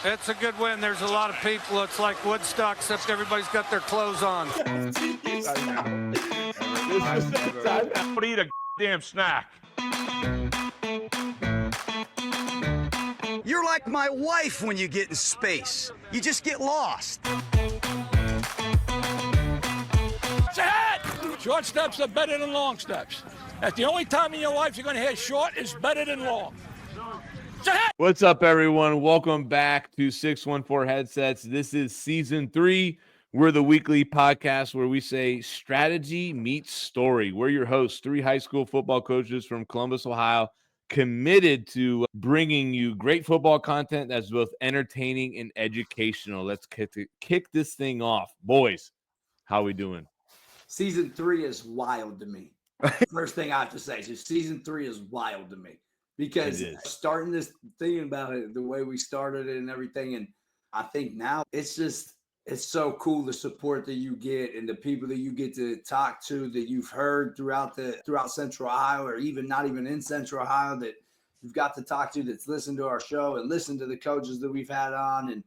It's a good win. There's a lot of people. It's like Woodstock, except everybody's got their clothes on. Don't eat a damn snack. You're like my wife when you get in space. You just get lost. It's ahead! Short steps are better than long steps. That's the only time in your life you're going to hear short is better than long. It's ahead! What's up, everyone? Welcome back to 614 Headsets. This is season 3. We're the weekly podcast where we say strategy meets story. We're your hosts, 3 high school football coaches from Columbus, Ohio, committed to bringing you great football content that's both entertaining and educational. Let's kick this thing off. Boys, how we doing? Season 3 is wild to me. First thing I have to say is just season 3 is wild to me because starting this thinking about it, the way we started it and everything. And I think now it's so cool the support that you get and the people that you get to talk to that you've heard throughout Central Ohio, or even not even in Central Ohio, that you've got to talk to, that's listened to our show and listened to the coaches that we've had on. And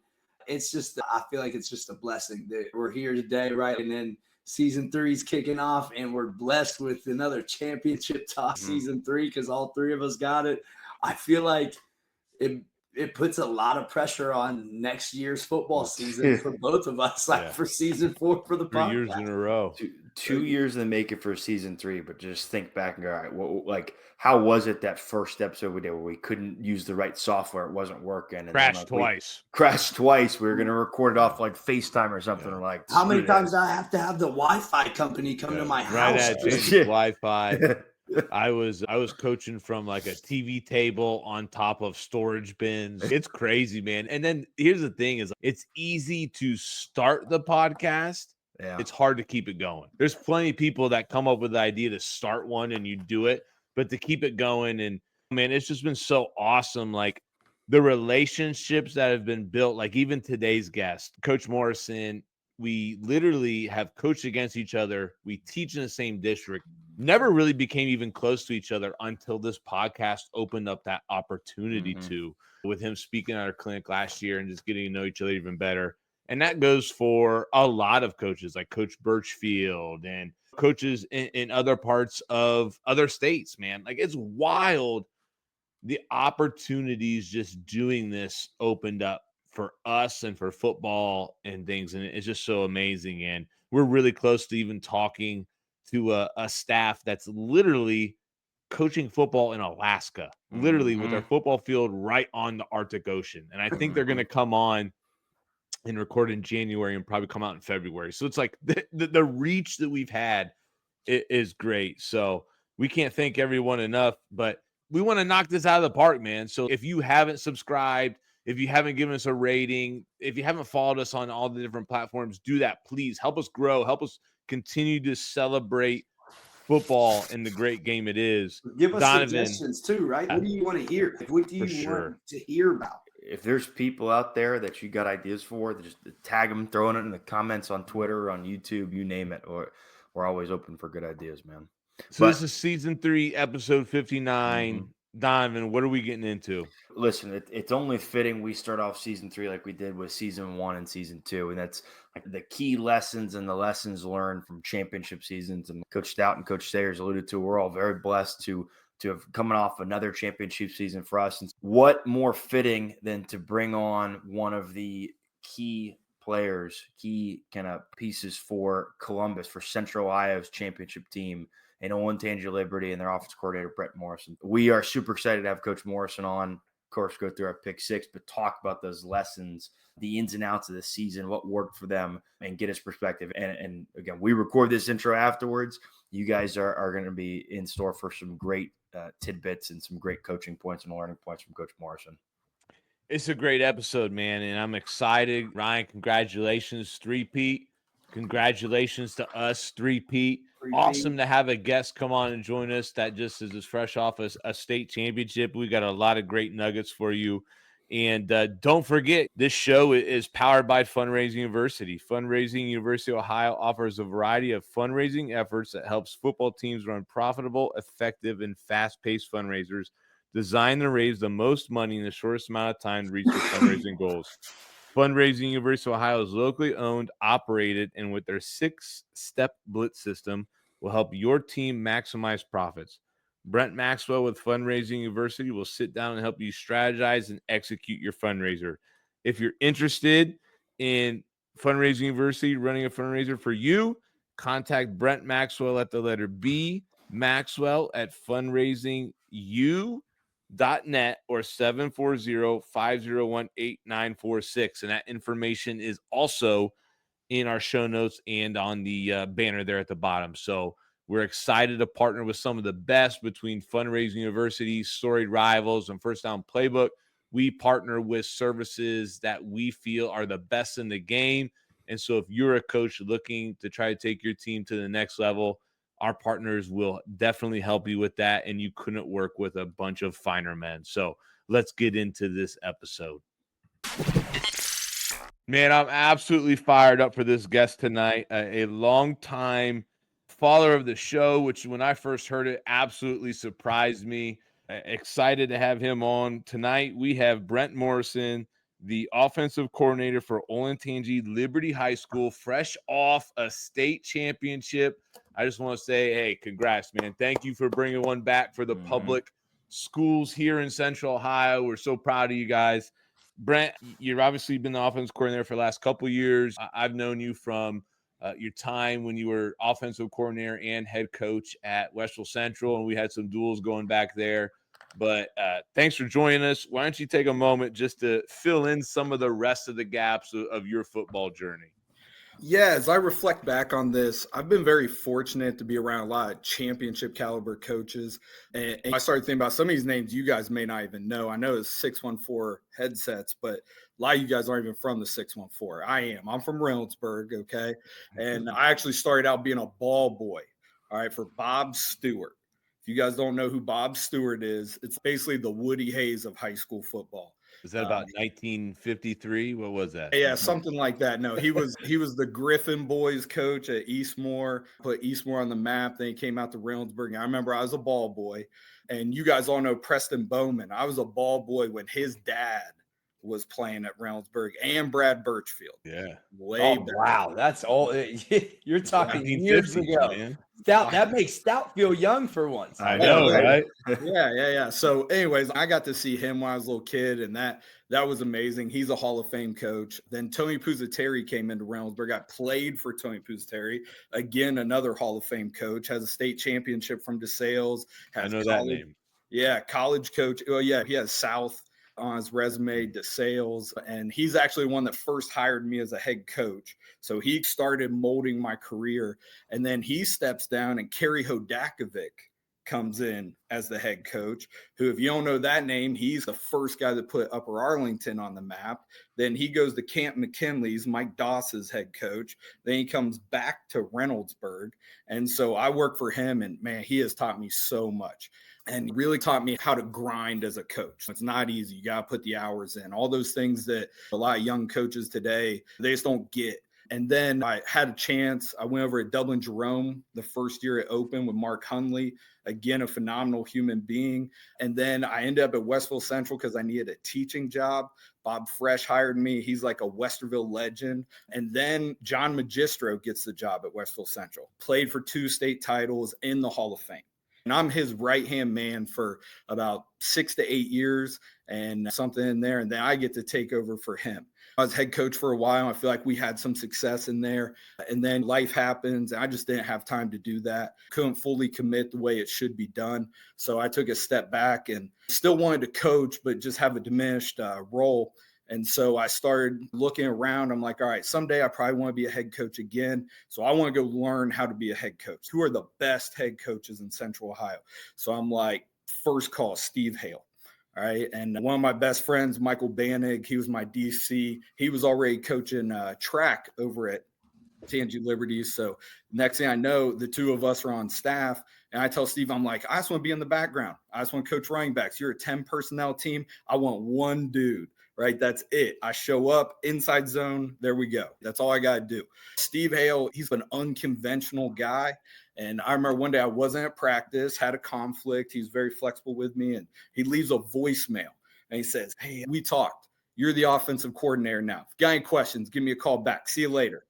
it's just, I feel like it's just a blessing that we're here today, right? And then season 3 is kicking off and we're blessed with another championship talk season 3 because all 3 of us got it. I feel like it puts a lot of pressure on next year's football season for both of us, for season 4 for the podcast. 3 years in a row. 2 years in the making for season 3, but just think back and go, all right, how was it that first episode we did where we couldn't use the right software? It wasn't working. And Crashed twice. We were going to record it off like FaceTime or something. Or like, how many times do I have to have the Wi-Fi company come to my house? Right at Wi-Fi. I was coaching from like a TV table on top of storage bins. It's crazy, man. And then here's the thing is it's easy to start the podcast. Yeah. It's hard to keep it going. There's plenty of people that come up with the idea to start one and you do it, but to keep it going. And man, it's just been so awesome. Like the relationships that have been built, like even today's guest, Coach Morrison, we literally have coached against each other. We teach in the same district. Never really became even close to each other until this podcast opened up that opportunity to, with him speaking at our clinic last year and just getting to know each other even better. And that goes for a lot of coaches like Coach Birchfield and coaches in other parts of other states, man. Like it's wild. The opportunities just doing this opened up for us and for football and things. And it's just so amazing. And we're really close to even talking to a staff that's literally coaching football in Alaska, literally with their football field right on the Arctic Ocean. And I think they're going to come on and record in January and probably come out in February. So it's like the reach that we've had is great. So we can't thank everyone enough, but we want to knock this out of the park, man. So if you haven't subscribed, if you haven't given us a rating, if you haven't followed us on all the different platforms, do that. Please help us grow. Help us continue to celebrate football and the great game it is. Give us suggestions too, right? What do you want to hear? What do you want to hear about? If there's people out there that you got ideas for, just tag them, throw it in the comments on Twitter, on YouTube, you name it. Or we're always open for good ideas, man. So this is season 3, episode 59. Donovan, what are we getting into? Listen, it's only fitting we start off season 3 like we did with season 1 and season 2. And that's like the key lessons and the lessons learned from championship seasons. And Coach Stout and Coach Sayers alluded to, we're all very blessed to have coming off another championship season for us. And what more fitting than to bring on one of the key players, key kind of pieces for Columbus, for Central Ohio's championship team, and Olentangy Liberty and their offensive coordinator, Brent Morrison. We are super excited to have Coach Morrison on, of course, go through our pick 6, but talk about those lessons, the ins and outs of the season, what worked for them, and get his perspective. And again, we record this intro afterwards. You guys are going to be in store for some great tidbits and some great coaching points and learning points from Coach Morrison. It's a great episode, man, and I'm excited. Ryan, congratulations, 3-peat. Congratulations to us, 3-peat. Awesome to have a guest come on and join us that just is fresh off a state championship. We got a lot of great nuggets for you. And don't forget, this show is powered by Fundraising University. Fundraising University-Ohio offers a variety of fundraising efforts that helps football teams run profitable, effective, and fast-paced fundraisers designed to raise the most money in the shortest amount of time to reach their fundraising goals. Fundraising University-Ohio is locally owned, operated, and with their 6-step blitz system will help your team maximize profits. Brent Maxwell with Fundraising University will sit down and help you strategize and execute your fundraiser. If you're interested in Fundraising University running a fundraiser for you, contact Brent Maxwell at the letter B, Maxwell at fundraisingu.net or 740-501-8946. And that information is also in our show notes and on the banner there at the bottom. So we're excited to partner with some of the best between Fundraising University, Storied Rivals, and First Down Playbook. We partner with services that we feel are the best in the game. And so if you're a coach looking to try to take your team to the next level, our partners will definitely help you with that. And you couldn't work with a bunch of finer men. So let's get into this episode. Man, I'm absolutely fired up for this guest tonight. A longtime follower of the show, which when I first heard it, absolutely surprised me. Excited to have him on tonight. We have Brent Morrison, the offensive coordinator for Olentangy Liberty High School, fresh off a state championship. I just want to say, hey, congrats, man. Thank you for bringing one back for the public schools here in Central Ohio. We're so proud of you guys. Brent, you've obviously been the offensive coordinator for the last couple of years. I've known you from your time when you were offensive coordinator and head coach at Westville Central, and we had some duels going back there. But thanks for joining us. Why don't you take a moment just to fill in some of the rest of the gaps of your football journey? Yeah, as I reflect back on this, I've been very fortunate to be around a lot of championship caliber coaches. And I started thinking about some of these names you guys may not even know. I know it's 614 headsets, but a lot of you guys aren't even from the 614. I am. I'm from Reynoldsburg, okay? And I actually started out being a ball boy, all right, for Bob Stewart. If you guys don't know who Bob Stewart is, it's basically the Woody Hayes of high school football. Is that about 1953? What was that? Yeah, something like that. No, he was the Griffin boys coach at Eastmore, put Eastmore on the map. Then he came out to Reynoldsburg. And I remember I was a ball boy, and you guys all know Preston Bowman. I was a ball boy when his dad was playing at Reynoldsburg, and Brad Birchfield. Yeah. Way back. Wow. That's all. You're talking years ago. Man. That makes Stout feel young for once. I know, right? Yeah. So anyways, I got to see him when I was a little kid, and that was amazing. He's a Hall of Fame coach. Then Tony Pusateri came into Reynoldsburg. I played for Tony Pusateri. Again, another Hall of Fame coach, has a state championship from DeSales. I know that name. Yeah, college coach. Oh, yeah, he has South on his resume, DeSales, and he's actually one that first hired me as a head coach. So he started molding my career, and then he steps down, and Kerry Hodakovic comes in as the head coach, who, if you don't know that name, he's the first guy that put Upper Arlington on the map. Then he goes to Camp McKinley's, Mike Doss's head coach. Then he comes back to Reynoldsburg. And so I work for him, and man, he has taught me so much and really taught me how to grind as a coach. It's not easy. You got to put the hours in, all those things that a lot of young coaches today, they just don't get. And then I had a chance. I went over at Dublin Jerome the first year it opened with Mark Hunley, again, a phenomenal human being. And then I ended up at Westville Central because I needed a teaching job. Bob Fresh hired me. He's like a Westerville legend. And then John Magistro gets the job at Westville Central, played for 2 state titles in the Hall of Fame. And I'm his right-hand man for about 6 to 8 years and something in there. And then I get to take over for him. I was head coach for a while. I feel like we had some success in there. And then life happens. And I just didn't have time to do that. Couldn't fully commit the way it should be done. So I took a step back and still wanted to coach, but just have a diminished role. And so I started looking around. I'm like, all right, someday I probably want to be a head coach again. So I want to go learn how to be a head coach. Who are the best head coaches in Central Ohio? So I'm like, first call, Steve Hale. All right. And one of my best friends, Michael Banig, he was my DC. He was already coaching track over at Tangy Liberty. So next thing I know, the two of us are on staff. And I tell Steve, I'm like, I just want to be in the background. I just want to coach running backs. You're a 10 personnel team. I want one dude. Right. That's it. I show up inside zone. There we go. That's all I got to do. Steve Hale, he's an unconventional guy. And I remember one day I wasn't at practice, had a conflict. He's very flexible with me, and he leaves a voicemail. And he says, "Hey, we talked. You're the offensive coordinator now. If you got any questions, give me a call back. See you later."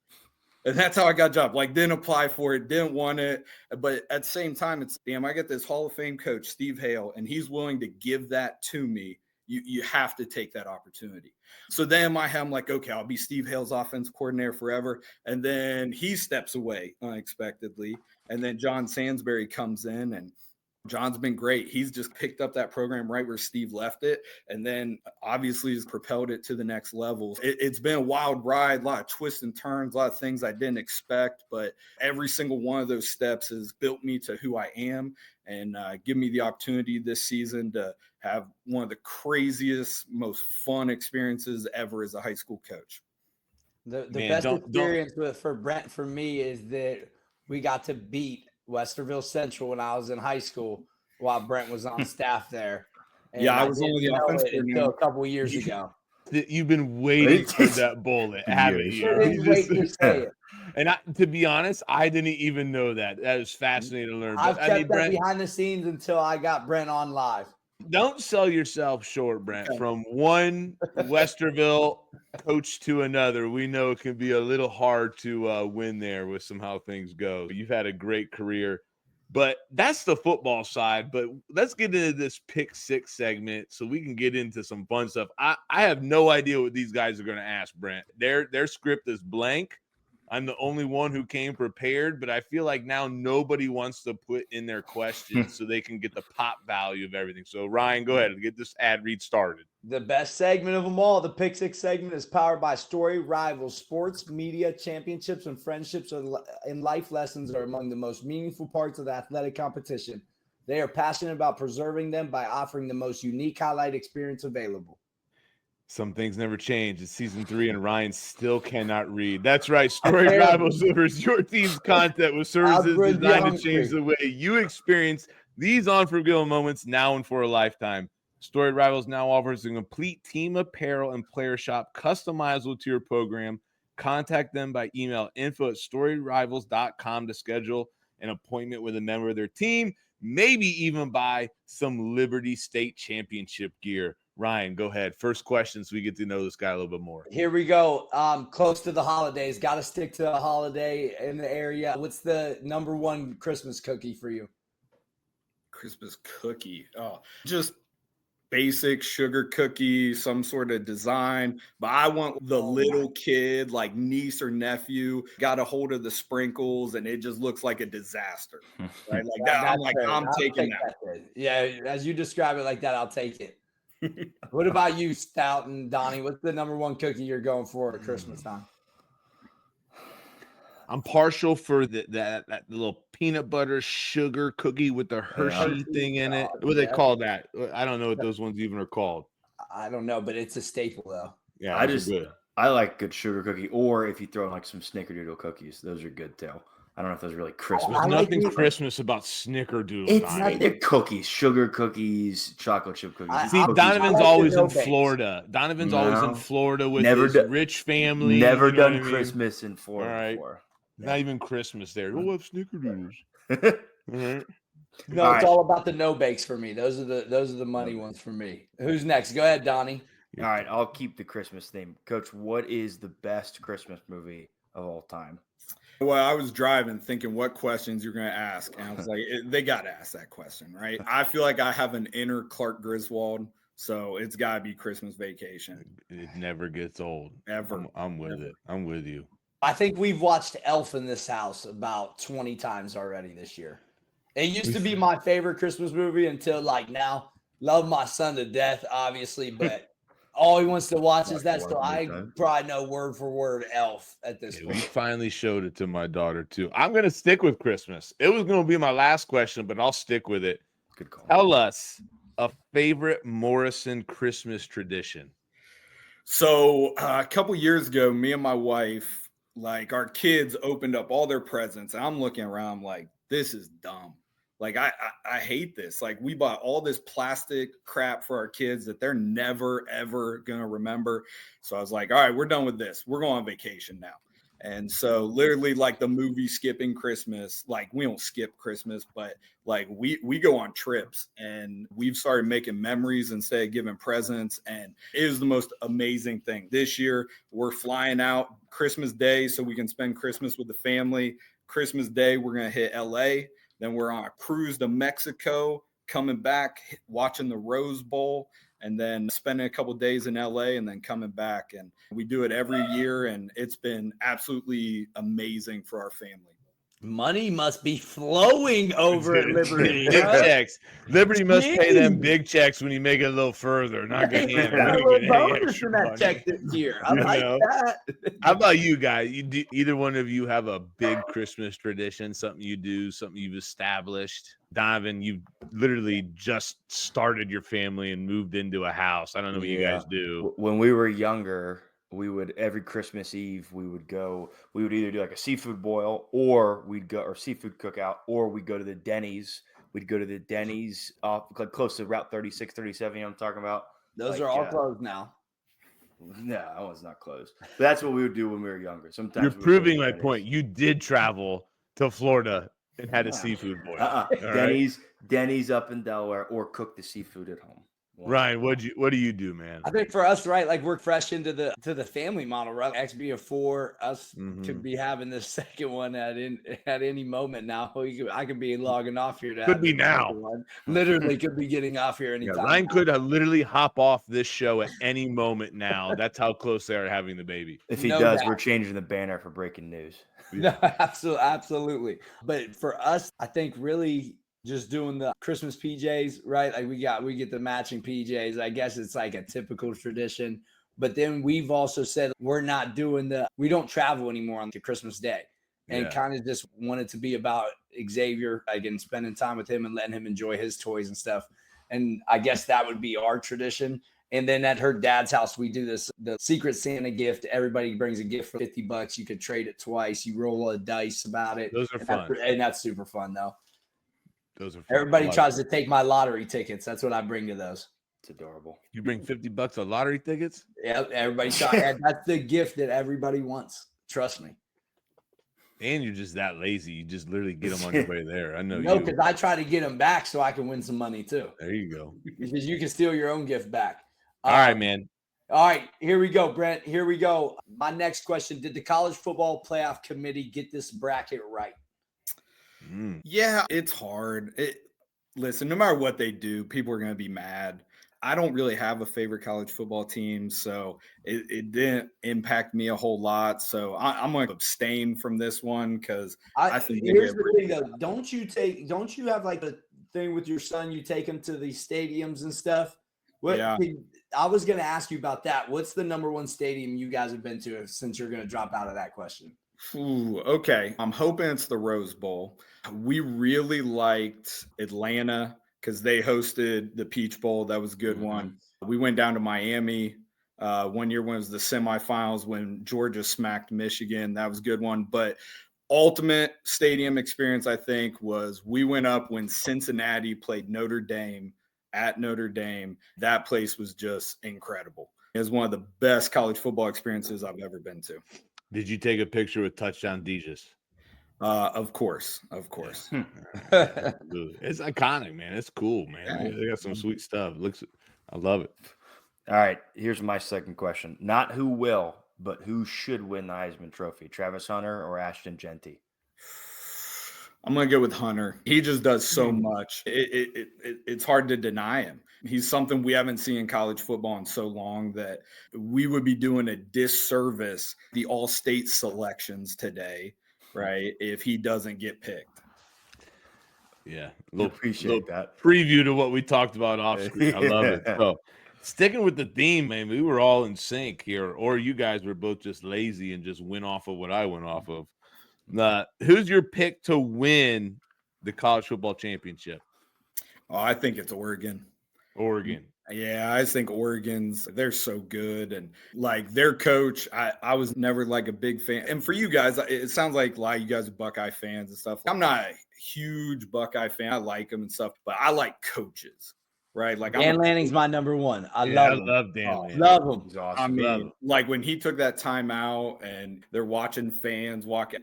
And that's how I got a job. Like, didn't apply for it, didn't want it. But at the same time, it's, damn, I get this Hall of Fame coach, Steve Hale, and he's willing to give that to me. You have to take that opportunity. So then in my head, I'm like, okay, I'll be Steve Hale's offense coordinator forever. And then he steps away unexpectedly. And then John Sansbury comes in, and John's been great. He's just picked up that program right where Steve left it. And then obviously has propelled it to the next level. It's been a wild ride, a lot of twists and turns, a lot of things I didn't expect. But every single one of those steps has built me to who I am and give me the opportunity this season to have one of the craziest, most fun experiences ever as a high school coach. The best experience for Brent, for me, is that we got to beat Westerville Central when I was in high school while Brent was on staff there. And yeah, I was only the offense until a couple of years ago. You've been waiting for that bullet, haven't you? Wait to say it. And to be honest, I didn't even know that. That was fascinating to learn. I've kept that behind the scenes until I got Brent on live. Don't sell yourself short, Brent. Okay. From one Westerville coach to another, we know it can be a little hard to win there with how things go. You've had a great career, but that's the football side. But let's get into this pick six segment so we can get into some fun stuff. I have no idea what these guys are going to ask, Brent. Their script is blank. I'm the only one who came prepared, but I feel like now nobody wants to put in their questions so they can get the pop value of everything. So, Ryan, go ahead and get this ad read started. The best segment of them all, the Pick Six segment, is powered by Story Rivals. Sports, media, championships, and friendships and life lessons are among the most meaningful parts of the athletic competition. They are passionate about preserving them by offering the most unique highlight experience available. Some things never change. It's season 3, and Ryan still cannot read. That's right. Story Rivals delivers your team's content with services designed to change the way you experience these unforgettable moments now and for a lifetime. Story Rivals now offers a complete team apparel and player shop customizable to your program. Contact them by email info@storyrivals.com to schedule an appointment with a member of their team, maybe even buy some Liberty State Championship gear. Ryan, go ahead. First question so we get to know this guy a little bit more. Here we go. Close to the holidays. Got to stick to a holiday in the area. What's the number one Christmas cookie for you? Christmas cookie. Oh, just basic sugar cookie, some sort of design. But I want the little kid, like niece or nephew, got a hold of the sprinkles, and it just looks like a disaster. Right? Like that. I'm taking that. Yeah, as you describe it like that, I'll take it. What about you, Stout and Donnie? What's the number one cookie you're going for at Christmas time? I'm partial for that little peanut butter sugar cookie with the Hershey thing in it. What do they call that? I don't know what those ones even are called. I don't know, but it's a staple though. Yeah, I like good sugar cookie, or if you throw in like some snickerdoodle cookies, those are good too. I don't know if those are really Christmas. There's nothing Christmas about snickerdoodle. It's not, they're cookies, sugar cookies, chocolate chip cookies. See, Donovan's always in Florida. Donovan's always in Florida with his rich family. Never done Christmas in Florida before. Not even Christmas there. We'll have snickerdoodles. No, it's all about the no bakes for me. Those are the money ones for me. Who's next? Go ahead, Donnie. All right, I'll keep the Christmas theme. Coach, what is the best Christmas movie of all time? Well, I was driving thinking what questions you're going to ask. And I was like, they got to ask that question, right? I feel like I have an inner Clark Griswold, so it's got to be Christmas Vacation. It never gets old. Ever. I'm with it. I'm with you. I think we've watched Elf in this house about 20 times already this year. It used to be my favorite Christmas movie until like now. Love my son to death, obviously, but all he wants to watch is that. So I probably know word for word Elf at this point. We finally showed it to my daughter too. I'm going to stick with Christmas. It was going to be my last question, but I'll stick with it. Good call. Tell us a favorite Morrison Christmas tradition. So a couple years ago, me and my wife, like our kids opened up all their presents. And I'm looking around like, this is dumb. Like, I hate this. Like, we bought all this plastic crap for our kids that they're never, ever going to remember. So I was like, all right, we're done with this. We're going on vacation now. And so literally like the movie Skipping Christmas, like we don't skip Christmas, but like we go on trips and we've started making memories instead of giving presents. And it is the most amazing thing. This year we're flying out Christmas Day so we can spend Christmas with the family. Christmas Day, we're going to hit LA. Then we're on a cruise to Mexico, coming back, watching the Rose Bowl, and then spending a couple of days in LA and then coming back. And we do it every year, and it's been absolutely amazing for our family. Money must be flowing over at Liberty. Big bro. checks. Liberty must pay them Jeez. big checks when you make it a little further. Not gonna hand Got a them little any bonus extra in that money. check this year. I You like know? that. How about you guys? Either one of you have a big Christmas tradition, something you do, something you've established? Donovan, you literally just started your family and moved into a house. I don't know what you guys do. When we were younger, we would every Christmas Eve we would either do like a seafood boil or seafood cookout, or we'd go to the Denny's. We'd go to the Denny's off like close to Route 36, 37, you know what I'm talking about? Those Like, are all closed now. No, that one's not closed. But that's what we would do when we were younger. Sometimes You're we would go to proving my Denny's. point. You did travel to Florida and had a seafood boil. All right? Denny's up in Delaware, or cook the seafood at home. Ryan, what do you do, man? I think for us, right, like we're fresh into the family model, right? X being 4, us could be having this second one at any moment now. I could be logging off here. Could be now. Literally could be getting off here Yeah, anytime. Ryan could literally hop off this show at any moment now. That's how close they are having the baby. If he No does, doubt. we're changing the banner for breaking news. No, absolutely. But for us, I think really just doing the Christmas PJs, right? Like we get the matching PJs. I guess it's like a typical tradition. But then we've also said we don't travel anymore on the Christmas Day. And kind of just wanted to be about Xavier, again, spending time with him and letting him enjoy his toys and stuff. And I guess that would be our tradition. And then at her dad's house, we do the Secret Santa gift. Everybody brings a gift for $50. You could trade it twice. You roll a dice about it. Those are fun. And that's super fun, though. Those are fun. Everybody tries to take my lottery tickets. That's what I bring to those. It's adorable. You bring $50 of lottery tickets? Yeah, everybody tries. That's the gift that everybody wants. Trust me. And you're just that lazy. You just literally get them on your way there. I know No, you. because I try to get them back so I can win some money too. There you go. Because you can steal your own gift back. All right, man. All right, here we go, Brent. Here we go. My next question: did the College Football Playoff Committee get this bracket right? Yeah, it's hard. Listen, no matter what they do, people are going to be mad. I don't really have a favorite college football team, so it didn't impact me a whole lot. So I'm going to abstain from this one because I think here's the thing, though. Don't you have like a thing with your son? You take him to these stadiums and stuff. I was going to ask you about that. What's the number one stadium you guys have been to since you're going to drop out of that question? Ooh, okay. I'm hoping it's the Rose Bowl. We really liked Atlanta because they hosted the Peach Bowl. That was a good one. We went down to Miami one year when it was the semifinals when Georgia smacked Michigan. That was a good one. But ultimate stadium experience, I think, was we went up when Cincinnati played Notre Dame at Notre Dame. That place was just incredible. It was one of the best college football experiences I've ever been to. Did you take a picture with Touchdown Dejas? Of course. It's iconic, man. It's cool, man. They got some sweet stuff. I love it. All right, here's my second question. Not who will, but who should win the Heisman Trophy, Travis Hunter or Ashton Genty? I'm going to go with Hunter. He just does so much. It's hard to deny him. He's something we haven't seen in college football in so long that we would be doing a disservice the all-state selections today, right, if he doesn't get picked. Yeah. Appreciate that. Preview to what we talked about off screen. I love it. So, sticking with the theme, man, we were all in sync here, or you guys were both just lazy and just went off of what I went off of. Who's your pick to win the college football championship? Oh, I think it's Oregon. Yeah, I just think they're so good. And like their coach, I was never like a big fan. And for you guys, it sounds like a lot of you guys are Buckeye fans and stuff. I'm not a huge Buckeye fan. I like them and stuff, but I like coaches. right? Like Dan Lanning's my number one. I Yeah, love him. love Dan Lanning. Love him. He's awesome. I mean, like when he took that time out and they're watching fans walking,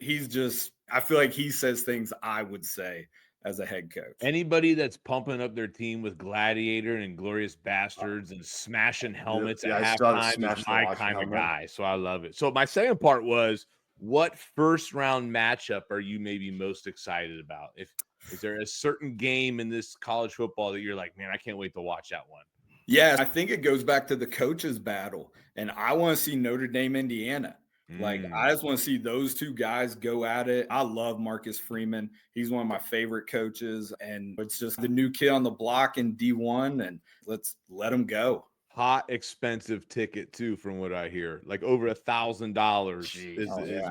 I feel like he says things I would say as a head coach. Anybody that's pumping up their team with Gladiator and Glorious Bastards and smashing helmets at halftime is my kind of guy. So I love it. So my second part was, what first round matchup are you maybe most excited about? Is there a certain game in this college football that you're like, man, I can't wait to watch that one? Yeah, I think it goes back to the coaches battle. And I want to see Notre Dame, Indiana. Like, I just want to see those two guys go at it. I love Marcus Freeman. He's one of my favorite coaches. And it's just the new kid on the block in D1. And let's let him go. Hot, expensive ticket, too, from what I hear. Like over $1,000 is what the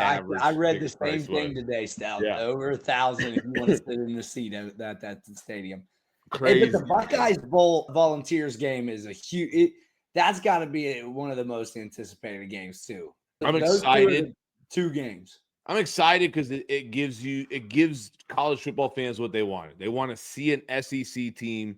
average I read the ticket price same thing was. today, Stout. Yeah. Over 1,000 if you want to sit in the seat at the stadium. Crazy. Hey, but the Buckeyes Bowl Volunteers game is a huge. That's got to be one of the most anticipated games too. I'm Those excited. Two games. I'm excited because it gives college football fans what they wanted. They want to see an SEC team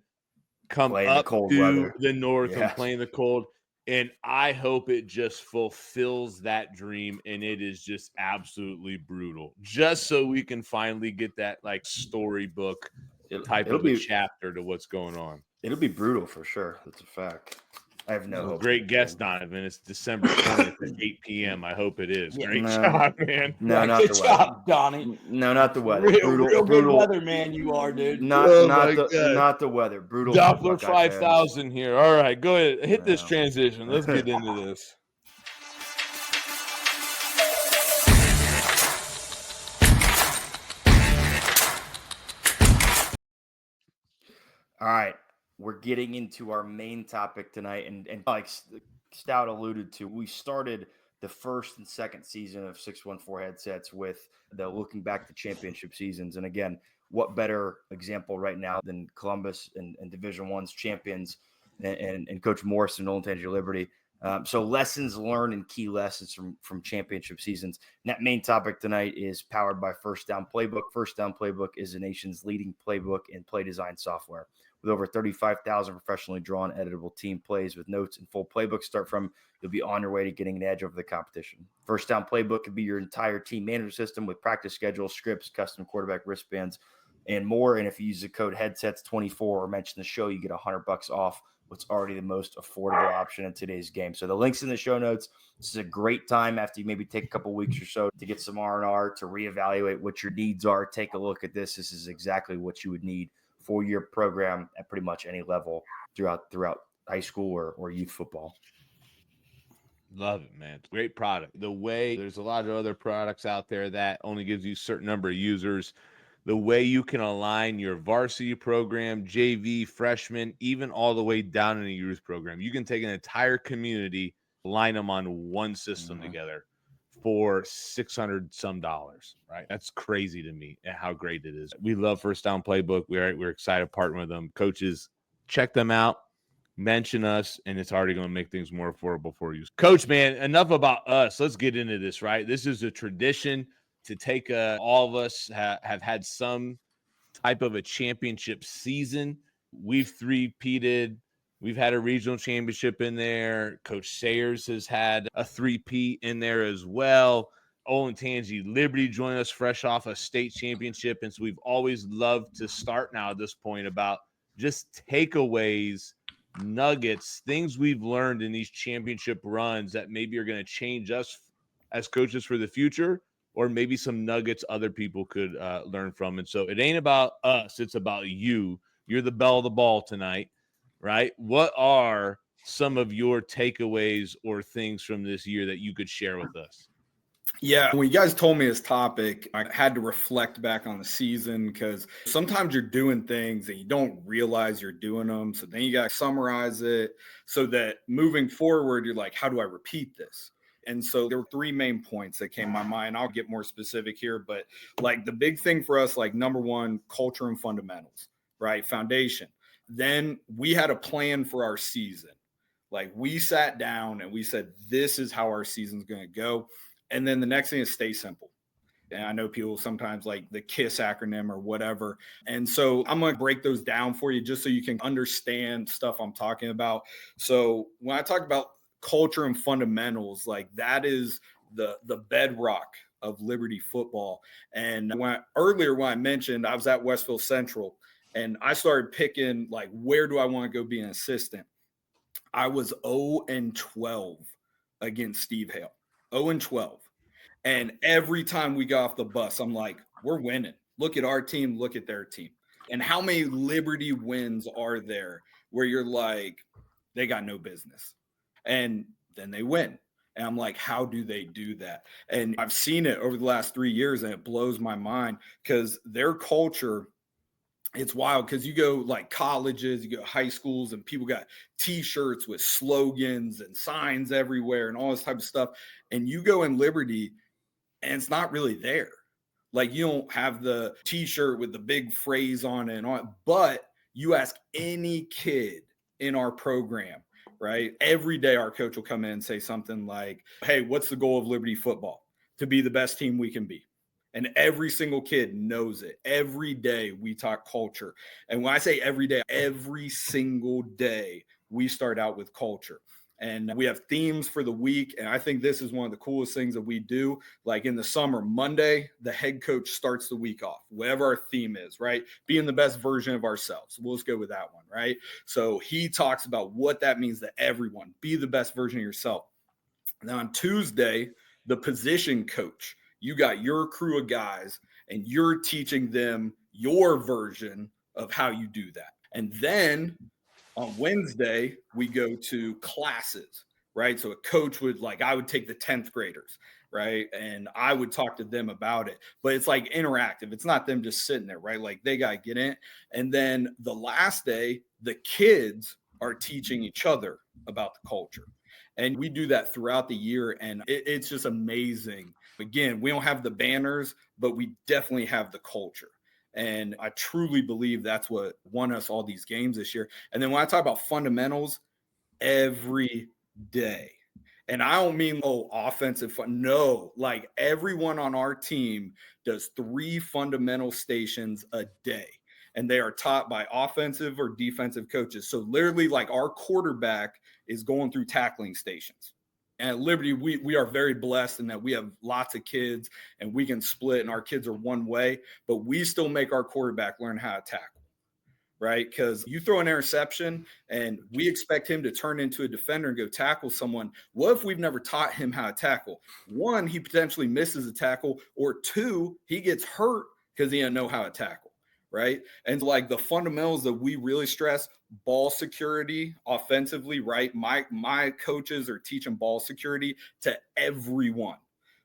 come up to the north and play in the cold. And I hope it just fulfills that dream, and it is just absolutely brutal. Just so we can finally get that like storybook type of a chapter to what's going on. It'll be brutal for sure. That's a fact. I have no hope. Great guest, Donovan. It's December 20th at 8 p.m. I hope it is. Yeah, Great job, man. No, not Good the job, weather. Donnie. No, not the weather. Real good weather, man. You are, dude. Not the weather. Brutal. Doppler 5,000 here. All right, go ahead. Hit this transition. Let's get into this. All right, we're getting into our main topic tonight, and like Stout alluded to, we started the first and second season of 614 Headsets with the looking back to championship seasons. And again, what better example right now than Columbus and Division I's champions and Coach Morrison and Olentangy Liberty. So lessons learned and key lessons from championship seasons. And that main topic tonight is powered by First Down Playbook. First Down Playbook is the nation's leading playbook and play design software. With over 35,000 professionally drawn editable team plays with notes and full playbooks start from, you'll be on your way to getting an edge over the competition. First Down Playbook could be your entire team management system with practice schedules, scripts, custom quarterback wristbands, and more. And if you use the code HEADSETS24 or mention the show, you get $100 off what's already the most affordable option in today's game. So the link's in the show notes. This is a great time after you maybe take a couple weeks or so to get some R&R, to reevaluate what your needs are. Take a look at this. This is exactly what you would need for your program at pretty much any level throughout high school or youth football. Love it, man. Great product. The way there's a lot of other products out there that only gives you a certain number of users. The way you can align your varsity program, JV, freshman, even all the way down in a youth program. You can take an entire community, line them on one system together for $600 some, right? That's crazy to me and how great it is. We love First Down Playbook. We're excited to partner with them. Coaches, check them out, mention us, and it's already going to make things more affordable for you. Coach, man, enough about us. Let's get into this, right? This is a tradition to take all of us have had some type of a championship season. We've three-peated. We've had a regional championship in there. Coach Sayers has had a three-peat in there as well. Olentangy Liberty joined us fresh off a state championship. And so we've always loved to start now at this point about just takeaways, nuggets, things we've learned in these championship runs that maybe are going to change us as coaches for the future, or maybe some nuggets other people could learn from. And so it ain't about us. It's about you. You're the belle of the ball tonight. Right? What are some of your takeaways or things from this year that you could share with us? Yeah, when you guys told me this topic, I had to reflect back on the season because sometimes you're doing things and you don't realize you're doing them. So then you got to summarize it so that moving forward, you're like, how do I repeat this? And so there were three main points that came to my mind. I'll get more specific here, but like the big thing for us, like number one, culture and fundamentals, right? Foundation. Then we had a plan for our season. Like we sat down and we said, this is how our season's going to go. And then the next thing is stay simple. And I know people sometimes like the KISS acronym or whatever. And so I'm going to break those down for you just so you can understand stuff I'm talking about. So when I talk about culture and fundamentals, like that is the bedrock of Liberty football. And earlier when I mentioned I was at Westville Central and I started picking like, where do I want to go be an assistant? I was 0-12 against Steve Hale, 0-12. And every time we got off the bus, I'm like, we're winning. Look at our team, look at their team. And how many Liberty wins are there where you're like, they got no business? And then they win. And I'm like, how do they do that? And I've seen it over the last 3 years, and it blows my mind because their culture, it's wild because you go like colleges, you go high schools, and people got T-shirts with slogans and signs everywhere and all this type of stuff. And you go in Liberty, and it's not really there. Like you don't have the T-shirt with the big phrase on it and all, but you ask any kid in our program, right? Every day our coach will come in and say something like, hey, what's the goal of Liberty football? To be the best team we can be. And every single kid knows it. Every day we talk culture. And when I say every day, every single day we start out with culture. And we have themes for the week. And I think this is one of the coolest things that we do. Like in the summer, Monday, the head coach starts the week off, whatever our theme is, right? Being the best version of ourselves. We'll just go with that one, right? So he talks about what that means to everyone. Be the best version of yourself. Now on Tuesday, the position coach, you got your crew of guys and you're teaching them your version of how you do that. And then on Wednesday, we go to classes, right? So a coach would I would take the 10th graders, right? And I would talk to them about it, but it's like interactive. It's not them just sitting there, right? Like they got to get in. And then the last day, the kids are teaching each other about the culture. And we do that throughout the year. And it's just amazing. Again, we don't have the banners, but we definitely have the culture. And I truly believe that's what won us all these games this year. And then when I talk about fundamentals, every day. And I don't mean offensive fun. No, like everyone on our team does 3 fundamental stations a day. And they are taught by offensive or defensive coaches. So literally like our quarterback is going through tackling stations. And at Liberty, we are very blessed in that we have lots of kids and we can split and our kids are one way, but we still make our quarterback learn how to tackle, right? Because you throw an interception and we expect him to turn into a defender and go tackle someone. What if we've never taught him how to tackle? 1, he potentially misses a tackle, or 2, he gets hurt because he didn't know how to tackle. Right. And like the fundamentals that we really stress, ball security offensively, right? My coaches are teaching ball security to everyone.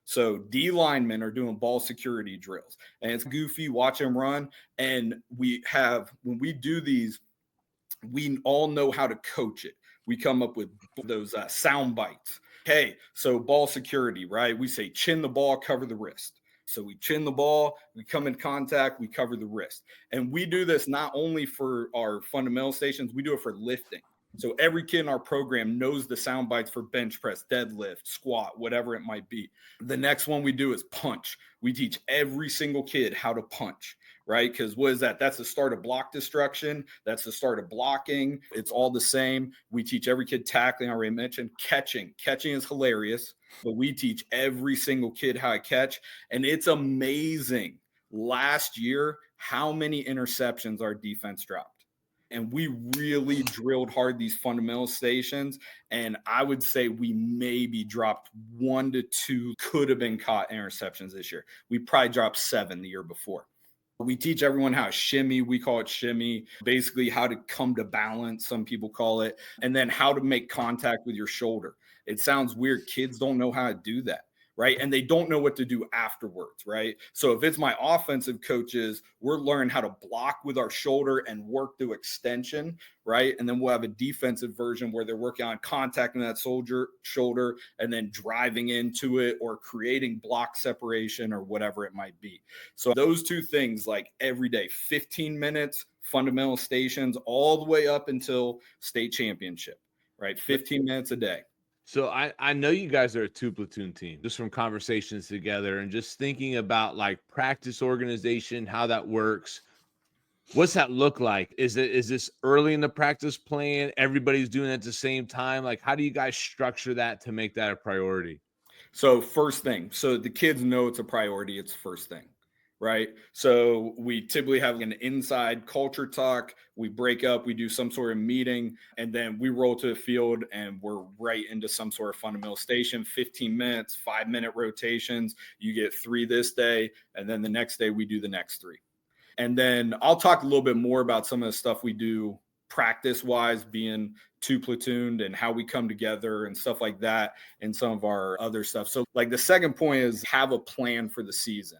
So D linemen are doing ball security drills and it's goofy, watch them run. And when we do these, we all know how to coach it. We come up with those sound bites. Hey, so ball security, right? We say chin the ball, cover the wrist. So we chin the ball, we come in contact, we cover the wrist. And we do this not only for our fundamental stations, we do it for lifting. So every kid in our program knows the sound bites for bench press, deadlift, squat, whatever it might be. The next one we do is punch. We teach every single kid how to punch, right? Because what is that? That's the start of block destruction. That's the start of blocking. It's all the same. We teach every kid tackling. I already mentioned catching. Catching is hilarious, but we teach every single kid how to catch. And it's amazing. Last year, how many interceptions our defense dropped. And we really drilled hard these fundamental stations. And I would say we maybe dropped 1 to 2 could have been caught interceptions this year. We probably dropped 7 the year before. We teach everyone how to shimmy. We call it shimmy, basically how to come to balance, some people call it, and then how to make contact with your shoulder. It sounds weird. Kids don't know how to do that. Right. And they don't know what to do afterwards. Right. So if it's my offensive coaches, we're learning how to block with our shoulder and work through extension. Right. And then we'll have a defensive version where they're working on contacting that shoulder and then driving into it or creating block separation or whatever it might be. So those 2 things, like every day, 15 minutes, fundamental stations all the way up until state championship. Right. 15 minutes a day. So I know you guys are a 2-platoon team, just from conversations together and just thinking about like practice organization, how that works. What's that look like? Is this early in the practice plan? Everybody's doing it at the same time? Like, how do you guys structure that to make that a priority? So first thing, so the kids know it's a priority. It's first thing, right? So we typically have an inside culture talk. We break up, we do some sort of meeting, and then we roll to the field and we're right into some sort of fundamental station, 15 minutes, 5-minute rotations. You get 3 this day, and then the next day we do the next 3. And then I'll talk a little bit more about some of the stuff we do practice-wise, being 2-platooned and how we come together and stuff like that, and some of our other stuff. So like the second point is have a plan for the season.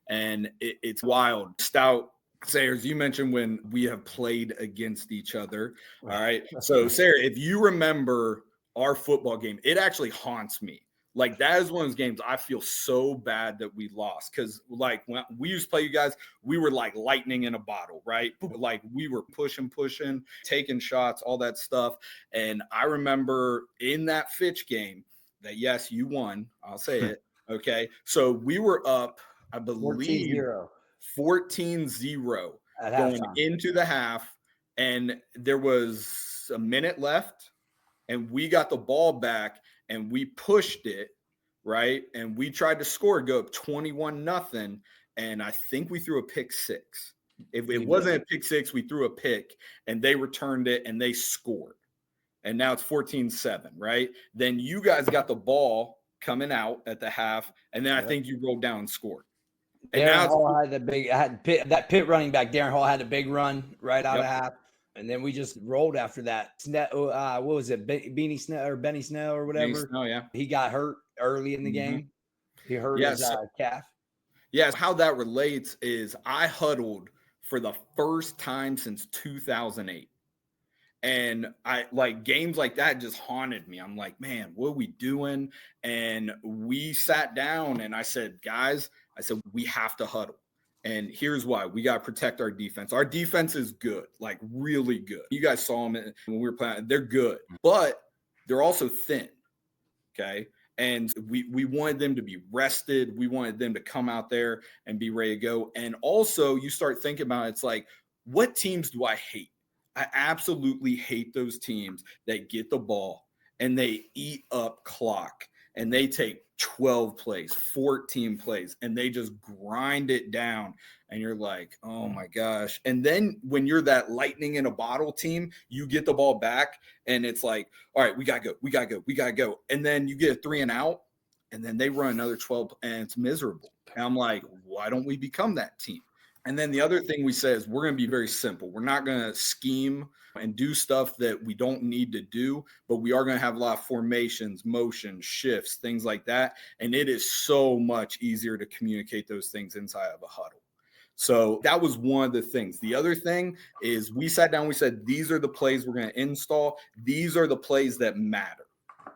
And it's wild. Stout Sayers, you mentioned when we have played against each other. All right. So Sarah, if you remember our football game, it actually haunts me. Like that is one of those games I feel so bad that we lost, because like when we used to play you guys, we were like lightning in a bottle, right? Like we were pushing, taking shots, all that stuff. And I remember in that Fitch game that, yes, you won. I'll say it. Okay. So we were up, I believe 14-0 going into the half. And there was a minute left and we got the ball back and we pushed it, right? And we tried to score, go up 21-0. And I think we threw a pick 6. If it wasn't a pick 6, we threw a pick and they returned it and they scored. And now it's 14-7, right? Then you guys got the ball coming out at the half. And then I think you rolled down and scored. And Darren Hall had that pit running back. Darren Hall had a big run right out of half. And then we just rolled after that. What was it? Benny Snell or whatever. Benny Snell, yeah. He got hurt early in the game. He hurt his calf. Yes. How that relates is I huddled for the first time since 2008. And I like games like that just haunted me. I'm like, man, what are we doing? And we sat down and I said, guys, we have to huddle. And here's why. We got to protect our defense. Our defense is good, like really good. You guys saw them when we were playing. They're good, but they're also thin, okay? And we wanted them to be rested. We wanted them to come out there and be ready to go. And also you start thinking about it, it's like, what teams do I hate? I absolutely hate those teams that get the ball and they eat up clock and they take 12 plays, 14 plays, and they just grind it down. And you're like, oh my gosh. And then when you're that lightning in a bottle team, you get the ball back and it's like, all right, we got to go. And then you get a 3 and out and then they run another 12 and it's miserable. And I'm like, why don't we become that team? And then the other thing we say is we're going to be very simple. We're not going to scheme and do stuff that we don't need to do, but we are going to have a lot of formations, motions, shifts, things like that. And it is so much easier to communicate those things inside of a huddle. So that was one of the things. The other thing is we sat down, we said, these are the plays we're going to install. These are the plays that matter,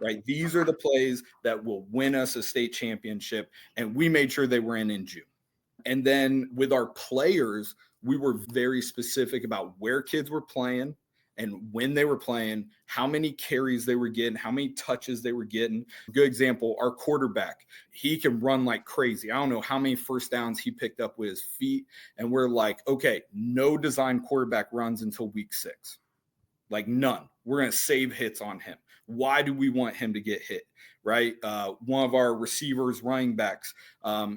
right? These are the plays that will win us a state championship. And we made sure they were in June. And then with our players, we were very specific about where kids were playing and when they were playing, how many carries they were getting, how many touches they were getting. Good example, our quarterback, he can run like crazy. I don't know how many first downs he picked up with his feet. And we're like, okay, no design quarterback runs until week 6. Like none. We're going to save hits on him. Why do we want him to get hit? Right. One of our receivers, running backs,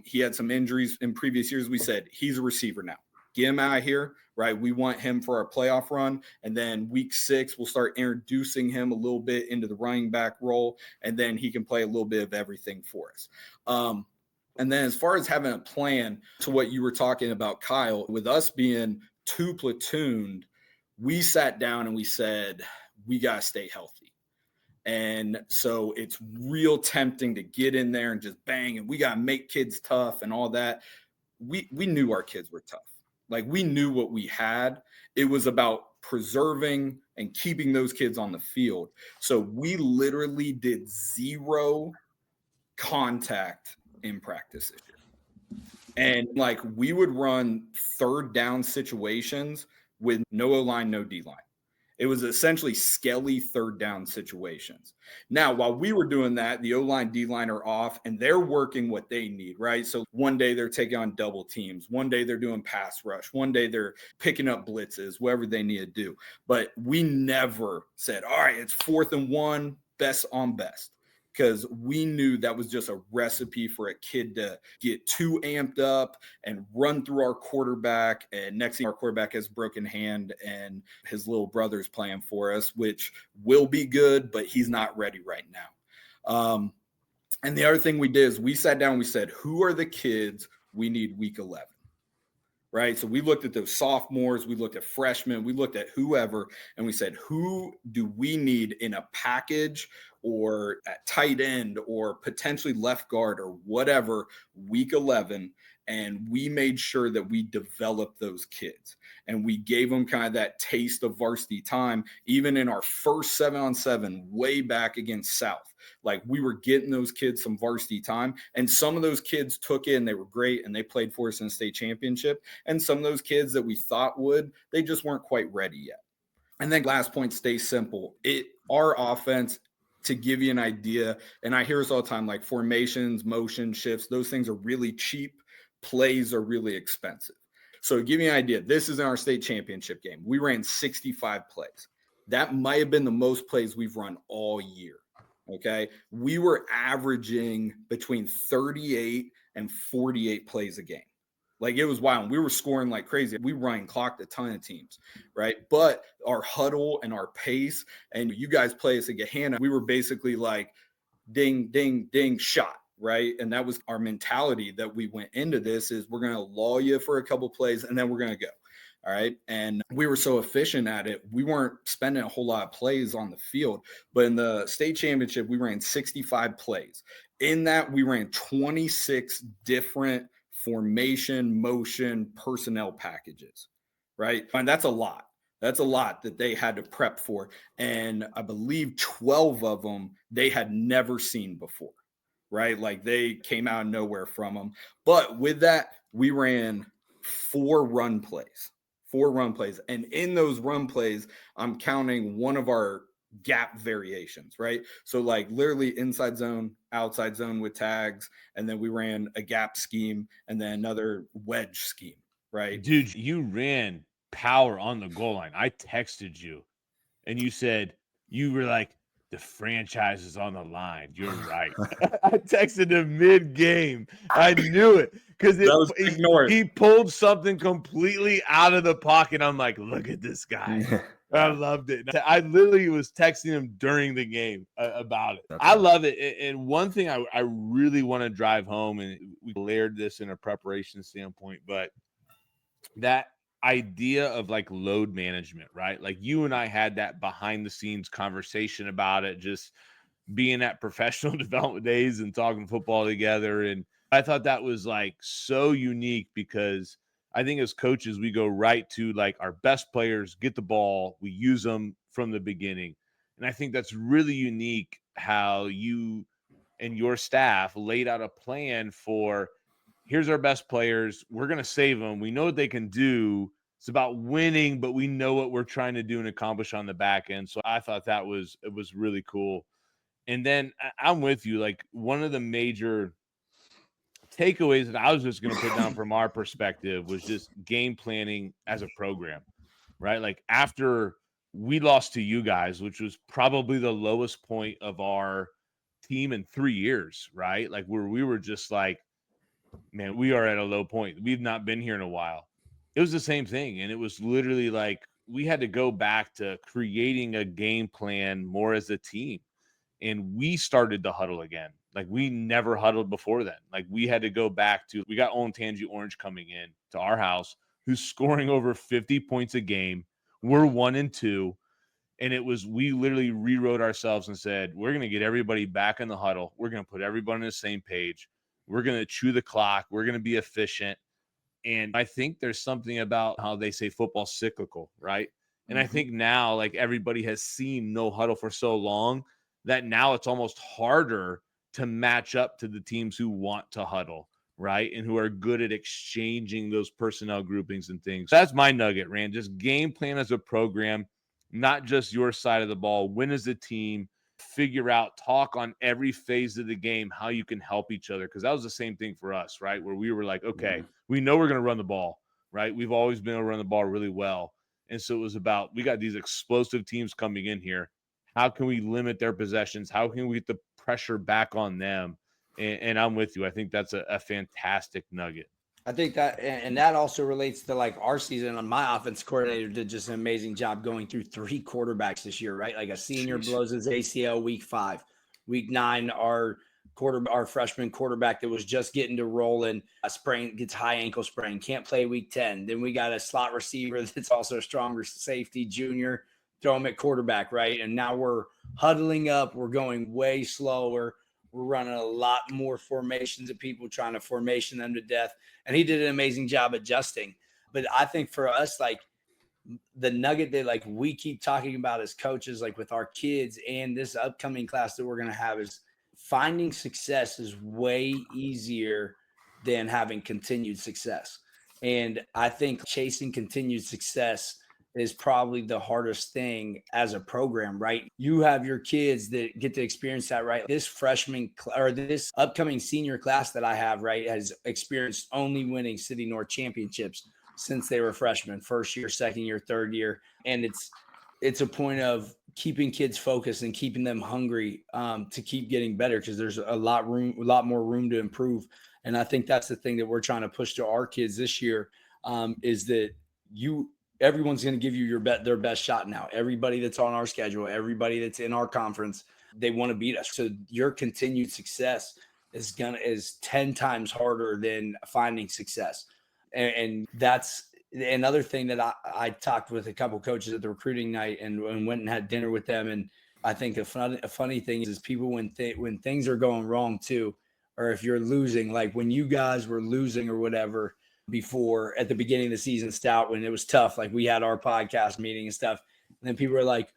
he had some injuries in previous years. We said, he's a receiver now. Get him out of here. Right. We want him for our playoff run. And then week 6, we'll start introducing him a little bit into the running back role. And then he can play a little bit of everything for us. And then as far as having a plan to what you were talking about, Kyle, with us being 2 platooned, we sat down and we said, we got to stay healthy. And so it's real tempting to get in there and just bang, and we got to make kids tough and all that. We knew our kids were tough. Like we knew what we had. It was about preserving and keeping those kids on the field. So we literally did 0 contact in practice this year. And like we would run 3rd down situations with no O-line, no D-line. It was essentially skelly third down situations. Now, while we were doing that, the O-line, D-line are off, and they're working what they need, right? So one day they're taking on double teams. One day they're doing pass rush. One day they're picking up blitzes, whatever they need to do. But we never said, all right, it's 4th and 1, best on best. Because we knew that was just a recipe for a kid to get too amped up and run through our quarterback. And next thing, our quarterback has a broken hand and his little brother's playing for us, which will be good, but he's not ready right now. And the other thing we did is we sat down and we said, who are the kids we need week 11? Right. So we looked at those sophomores, we looked at freshmen, we looked at whoever, and we said, who do we need in a package or at tight end or potentially left guard or whatever week 11? And we made sure that we developed those kids and we gave them kind of that taste of varsity time, even in our first 7-on-7 way back against South. Like we were getting those kids some varsity time, and some of those kids took it and they were great and they played for us in the state championship. And some of those kids that we thought would, they just weren't quite ready yet. And then last point, stay simple. Our offense, to give you an idea, and I hear this all the time, like formations, motion shifts, those things are really cheap. Plays are really expensive. So to give you an idea, this is in our state championship game. We ran 65 plays. That might have been the most plays we've run all year. Okay. We were averaging between 38 and 48 plays a game. Like it was wild. We were scoring like crazy. We Ryan clocked a ton of teams, right? But our huddle and our pace, and you guys play us at Gehanna, we were basically like ding, ding, ding, shot, right? And that was our mentality that we went into this is we're going to lull you for a couple plays and then we're going to go. All right. And we were so efficient at it. We weren't spending a whole lot of plays on the field, but in the state championship, we ran 65 plays. In that, we ran 26 different formation, motion, personnel packages, right? And that's a lot. That's a lot that they had to prep for. And I believe 12 of them they had never seen before, right? Like they came out of nowhere from them. But with that, we ran 4 run plays. And in those run plays, I'm counting one of our gap variations, right? So like literally inside zone, outside zone with tags. And then we ran a gap scheme and then another wedge scheme, right? Dude, you ran power on the goal line. I texted you and you said, you were like, the franchise is on the line. You're right. I texted him mid-game. I knew it because he pulled something completely out of the pocket. I'm like, look at this guy. I loved it. I literally was texting him during the game about it. I love it. And one thing I really want to drive home, and we layered this in a preparation standpoint, but that idea of like load management, right? Like you and I had that behind the scenes conversation about it, just being at professional development days and talking football together. And I thought that was like so unique because I think as coaches, we go right to like our best players get the ball. We use them from the beginning. And I think that's really unique how you and your staff laid out a plan for here's our best players. We're going to save them. We know what they can do. It's about winning, but we know what we're trying to do and accomplish on the back end. So I thought it was really cool. And then I'm with you. Like one of the major takeaways that I was just going to put down from our perspective was just game planning as a program, right? Like after we lost to you guys, which was probably the lowest point of our team in 3 years, right? Like where we were just like, man, we are at a low point. We've not been here in a while. It was the same thing. And it was literally like we had to go back to creating a game plan more as a team. And we started to huddle again. Like we never huddled before then. Like we had to go back to, we got Olentangy Orange coming in to our house, who's scoring over 50 points a game. We're 1-2. And it was, we literally rewrote ourselves and said, we're going to get everybody back in the huddle. We're going to put everybody on the same page. We're going to chew the clock. We're going to be efficient. And I think there's something about how they say football cyclical, right? And I think now, like everybody has seen no huddle for so long that now it's almost harder to match up to the teams who want to huddle, right? And who are good at exchanging those personnel groupings and things. So that's my nugget, Rand. Just game plan as a program, not just your side of the ball. Win as a team, figure out, talk on every phase of the game, how you can help each other. Because that was the same thing for us, right? Where we were like, okay, we know we're going to run the ball, right? We've always been able to run the ball really well. And so it was about, we got these explosive teams coming in here. How can we limit their possessions? How can we get the pressure back on them? And I'm with you. I think that's a fantastic nugget. I think that, and that also relates to like our season. On my offense coordinator did just an amazing job going through 3 quarterbacks this year, right? Like a senior blows his ACL week 5, week 9, our freshman quarterback that was just getting to roll in a sprain, gets high ankle sprain, can't play week 10. Then we got a slot receiver that's also a stronger safety junior, throw him at quarterback, right? And now we're huddling up. We're going way slower. We're running a lot more formations of people, trying to formation them to death. And he did an amazing job adjusting. But I think for us, like the nugget that like we keep talking about as coaches, like with our kids and this upcoming class that we're going to have, is finding success is way easier than having continued success. And I think chasing continued success is probably the hardest thing as a program, right? You have your kids that get to experience that, right? This freshman or this upcoming senior class that I have, right, has experienced only winning City North championships since they were freshmen, first year, second year, third year. And it's a point of keeping kids focused and keeping them hungry to keep getting better, because there's a lot more room to improve. And I think that's the thing that we're trying to push to our kids this year, is that everyone's going to give you their best shot now. Everybody that's on our schedule, everybody that's in our conference, they want to beat us. So your continued success is 10 times harder than finding success. And that's another thing that I talked with a couple coaches at the recruiting night and went and had dinner with them. And I think a funny thing is people when things are going wrong too, or if you're losing, like when you guys were losing or whatever, before at the beginning of the season stout, when it was tough, like we had our podcast meeting and stuff, and then people were like,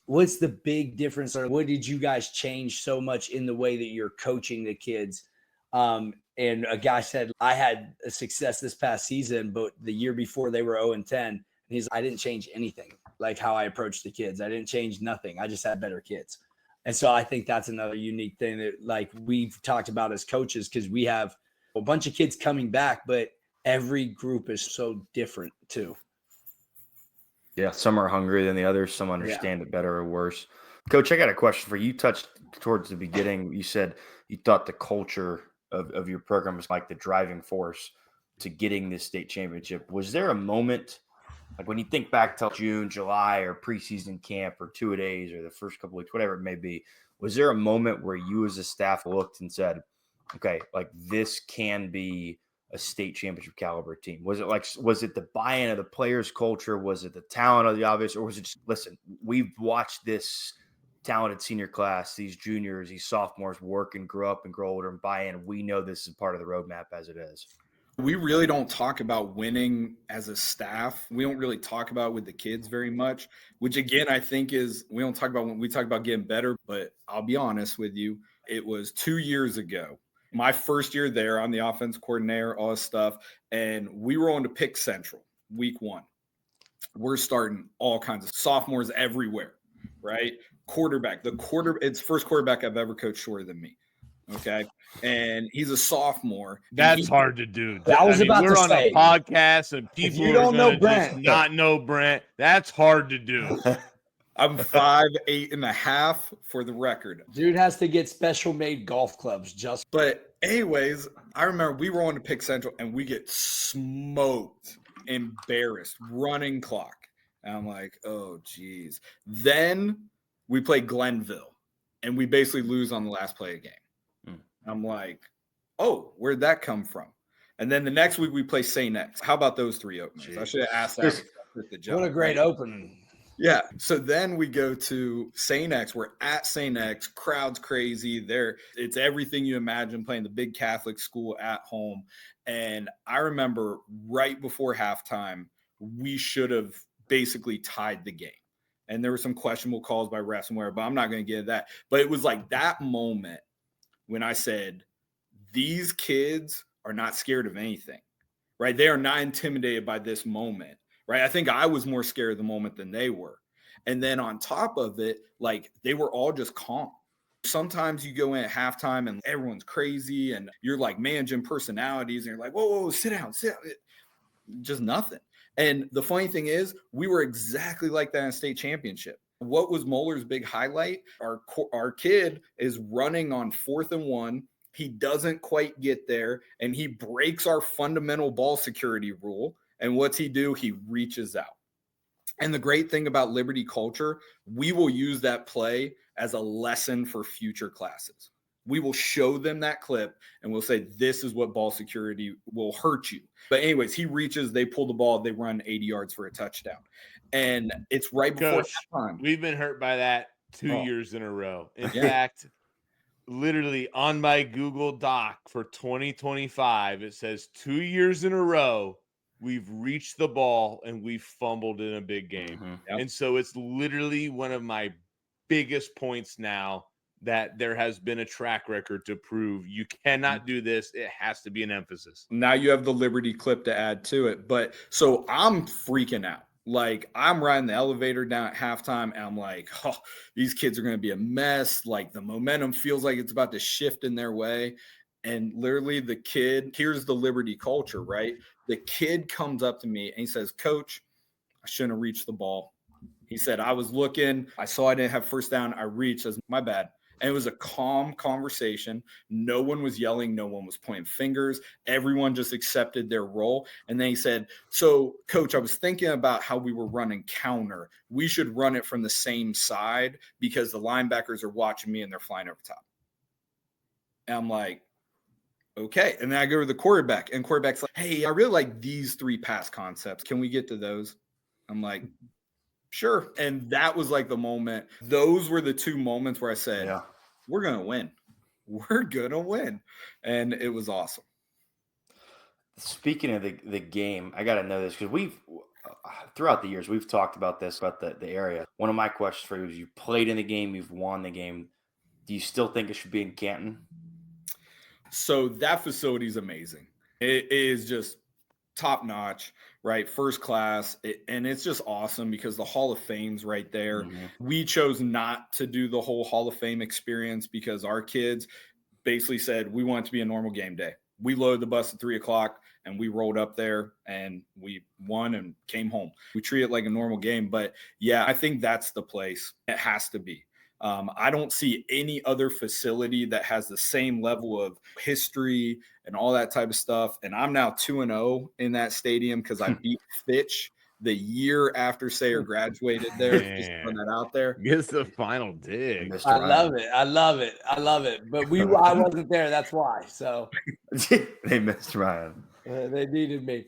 what's the big difference, or what did you guys change so much in the way that you're coaching the kids? And a guy said, I had a success this past season, but the year before they were 0-10, and I didn't change anything, like how I approached the kids. I didn't change nothing. I just had better kids. And so I think that's another unique thing that like we've talked about as coaches, because we have a bunch of kids coming back, but every group is so different too. Yeah, some are hungrier than the others. Some understand it better or worse. Coach, I got a question for you. You touched towards the beginning. You said you thought the culture of your program was like the driving force to getting this state championship. Was there a moment, like when you think back to June, July, or preseason camp, or 2-a-days, or the first couple of weeks, whatever it may be, was there a moment where you as a staff looked and said, okay, like this can be a state championship caliber team? Was it the buy-in of the players' culture? Was it the talent of the obvious? Or was it just, listen, we've watched this talented senior class, these juniors, these sophomores work and grow up and grow older and buy in. We know this is part of the roadmap as it is. We really don't talk about winning as a staff. We don't really talk about it with the kids very much, which again, I think is, we don't talk about when we talk about getting better, but I'll be honest with you. It was 2 years ago. My first year there, I'm the offense coordinator, all this stuff. And we were on to pick Central week 1. We're starting all kinds of sophomores everywhere, right? Quarterback, it's first quarterback I've ever coached shorter than me. Okay. And he's a sophomore. That's hard to do. We're on a podcast and people you don't know Brent, just not know Brent. That's hard to do. I'm 5'8.5" for the record. Dude has to get special made golf clubs But anyways, I remember we were on to pick Central and we get smoked, embarrassed, running clock. And I'm like, oh geez. Then we play Glenville and we basically lose on the last play of the game. I'm like, oh, where'd that come from? And then the next week we play St. X. How about those 3 openers? I should have asked that. What a great opening. Yeah. So then we go to St. X. We're at St. X. Crowd's crazy. It's everything you imagine, playing the big Catholic school at home. And I remember right before halftime, we should have basically tied the game. And there were some questionable calls by refs and whatever, but I'm not going to get into that. But it was like that moment when I said, these kids are not scared of anything, right? They are not intimidated by this moment. Right. I think I was more scared of the moment than they were. And then on top of it, like they were all just calm. Sometimes you go in at halftime and everyone's crazy and you're like managing personalities and you're like, whoa, sit down. Just nothing. And the funny thing is, we were exactly like that in a state championship. What was Moeller's big highlight? Our kid is running on 4th and 1. He doesn't quite get there and he breaks our fundamental ball security rule. And what's he do? He reaches out. And the great thing about Liberty culture, we will use that play as a lesson for future classes. We will show them that clip and we'll say, this is what ball security will hurt you. But anyways, he reaches, they pull the ball, they run 80 yards for a touchdown. And it's right before halftime. We've been hurt by that 2 years in a row. In fact, literally on my Google Doc for 2025, it says 2 years in a row, we've reached the ball and we've fumbled in a big game. Yep. And so it's literally one of my biggest points now that there has been a track record to prove you cannot do this. It has to be an emphasis. Now you have the Liberty clip to add to it. But so I'm freaking out. Like I'm riding the elevator down at halftime and I'm like, oh, these kids are going to be a mess. Like the momentum feels like it's about to shift in their way. And literally the kid, here's the Liberty culture, right? The kid comes up to me and he says, Coach, I shouldn't have reached the ball. He said, I was looking, I saw I didn't have first down. I reached, I said, my bad. And it was a calm conversation. No one was yelling. No one was pointing fingers. Everyone just accepted their role. And then he said, so Coach, I was thinking about how we were running counter. We should run it from the same side because the linebackers are watching me and they're flying over top. And I'm like, okay. And then I go to the quarterback and quarterback's like, hey, I really like these 3 pass concepts. Can we get to those? I'm like, sure. And that was like the moment. Those were the 2 moments where I said, we're going to win. We're going to win. And it was awesome. Speaking of the game, I got to know this because we've throughout the years, we've talked about this, about the area. One of my questions for you is you've played in the game, you've won the game. Do you still think it should be in Canton? So that facility is amazing. It is just top notch, right? First class. And it's just awesome because the Hall of Fame's right there. We chose not to do the whole Hall of Fame experience because our kids basically said we want it to be a normal game day. We loaded the bus at 3:00 and we rolled up there and we won and came home. We treat it like a normal game. But yeah, I think that's the place. It has to be. I don't see any other facility that has the same level of history and all that type of stuff. And I'm now 2-0 in that stadium because I beat Fitch the year after Sayer graduated there. Just putting that out there. Gets the final dig. I love it. I love it. I love it. But I wasn't there. That's why. So they missed Ryan. They needed me.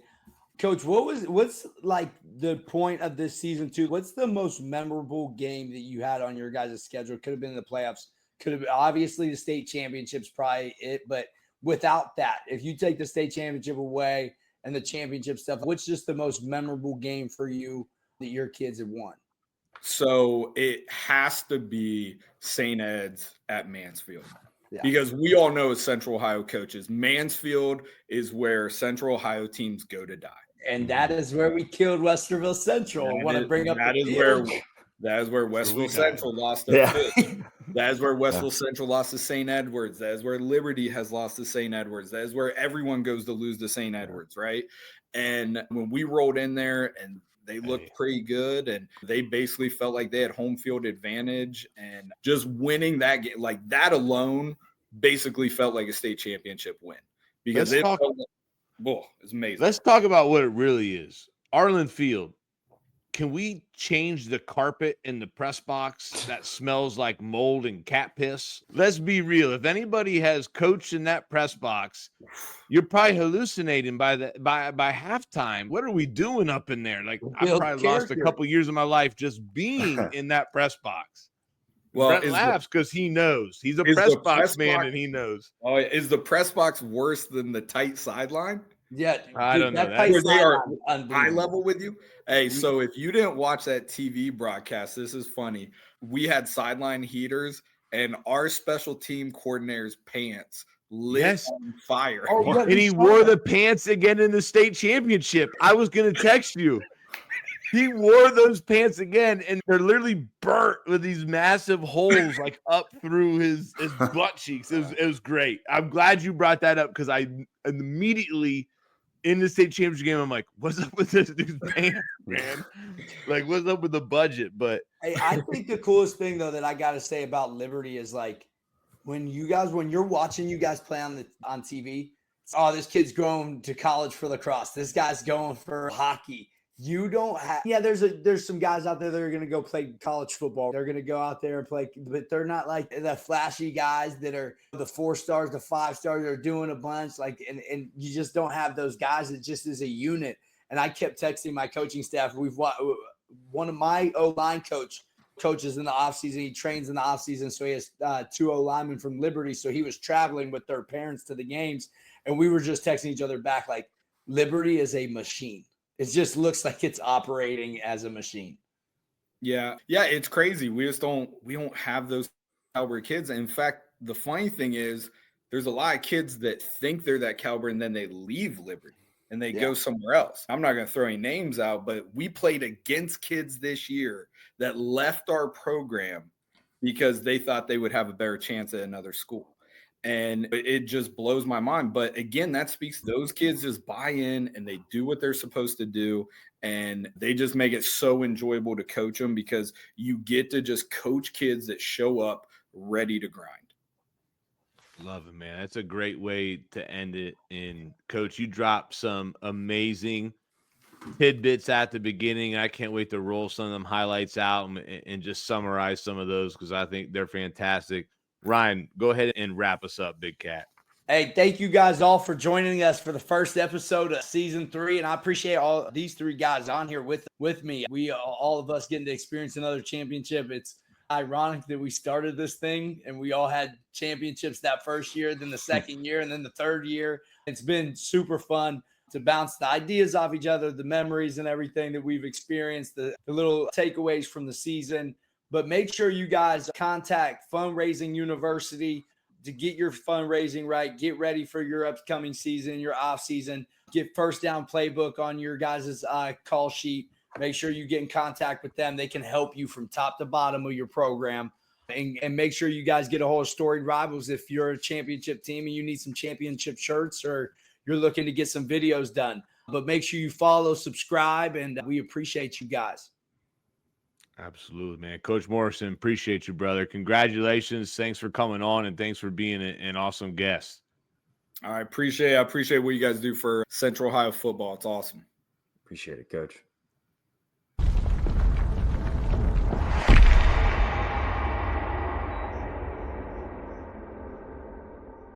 Coach, what's like the point of this season 2? What's the most memorable game that you had on your guys' schedule? Could have been the playoffs. Could have been, obviously the state championship's probably it. But without that, if you take the state championship away and the championship stuff, what's just the most memorable game for you that your kids have won? So it has to be St. Ed's at Mansfield. Yeah. Because we all know as Central Ohio coaches, Mansfield is where Central Ohio teams go to die. And that is where we killed Westerville Central. I want to bring up that is where Westville Central lost to Fitch. That is where Westville Central lost to St. Edwards. That is where Liberty has lost to St. Edwards. That is where everyone goes to lose to St. Edwards, right? And when we rolled in there and they looked pretty good and they basically felt like they had home field advantage, and just winning that game, like that alone basically felt like a state championship win because it's amazing. Let's talk about what it really is. Arlen Field. Can we change the carpet in the press box that smells like mold and cat piss? Let's be real. If anybody has coached in that press box, you're probably hallucinating by halftime. What are we doing up in there? Like I probably lost a couple years of my life just being in that press box. Well, Brent laughs because he knows. He's a press box man and he knows. Oh, is the press box worse than the tight sideline? Yeah, I don't know. Where they are eye level with you. Hey, so if you didn't watch that TV broadcast, this is funny. We had sideline heaters, and our special team coordinator's pants lit on fire. Oh, yeah, and he wore the pants again in the state championship. I was going to text you. He wore those pants again, and they're literally burnt with these massive holes like up through his butt cheeks. It was great. I'm glad you brought that up because I immediately in the state championship game, I'm like, what's up with this dude's pants, man? Like, what's up with the budget? But hey, I think the coolest thing though that I gotta say about Liberty is like when you're watching you guys play on TV, oh, this kid's going to college for lacrosse. This guy's going for hockey. You don't have, there's some guys out there that are going to go play college football. They're going to go out there and play, but they're not like the flashy guys that are the 4 stars, the 5 stars. They're doing a bunch like, and you just don't have those guys. It just is a unit. And I kept texting my coaching staff. One of my O-line coaches in the offseason. He trains in the offseason. So he has 2 O-linemen from Liberty. So he was traveling with their parents to the games. And we were just texting each other back like, Liberty is a machine. It just looks like it's operating as a machine. Yeah, it's crazy. We don't have those caliber kids. In fact, the funny thing is there's a lot of kids that think they're that caliber and then they leave Liberty and they go somewhere else. I'm not going to throw any names out, but we played against kids this year that left our program because they thought they would have a better chance at another school. And it just blows my mind. But again, that speaks to those kids just buy in and they do what they're supposed to do. And they just make it so enjoyable to coach them because you get to just coach kids that show up ready to grind. Love it, man. That's a great way to end it. And Coach, you dropped some amazing tidbits at the beginning. I can't wait to roll some of them highlights out and just summarize some of those because I think they're fantastic. Ryan, go ahead and wrap us up, Big Cat. Hey, thank you guys all for joining us for the first episode of season 3. And I appreciate all these 3 guys on here with me. We all of us getting to experience another championship. It's ironic that we started this thing and we all had championships that first year, then the second year, and then the third year. It's been super fun to bounce the ideas off each other, the memories and everything that we've experienced, the little takeaways from the season. But make sure you guys contact Fundraising University to get your fundraising right. Get ready for your upcoming season, your off season. Get First Down Playbook on your guys' call sheet. Make sure you get in contact with them. They can help you from top to bottom of your program. And make sure you guys get a hold of Storied Rivals if you're a championship team and you need some championship shirts or you're looking to get some videos done. But make sure you follow, subscribe, and we appreciate you guys. Absolutely, man. Coach Morrison, appreciate you, brother. Congratulations. Thanks for coming on, and thanks for being an awesome guest. I appreciate what you guys do for Central Ohio football. It's awesome. Appreciate it, Coach.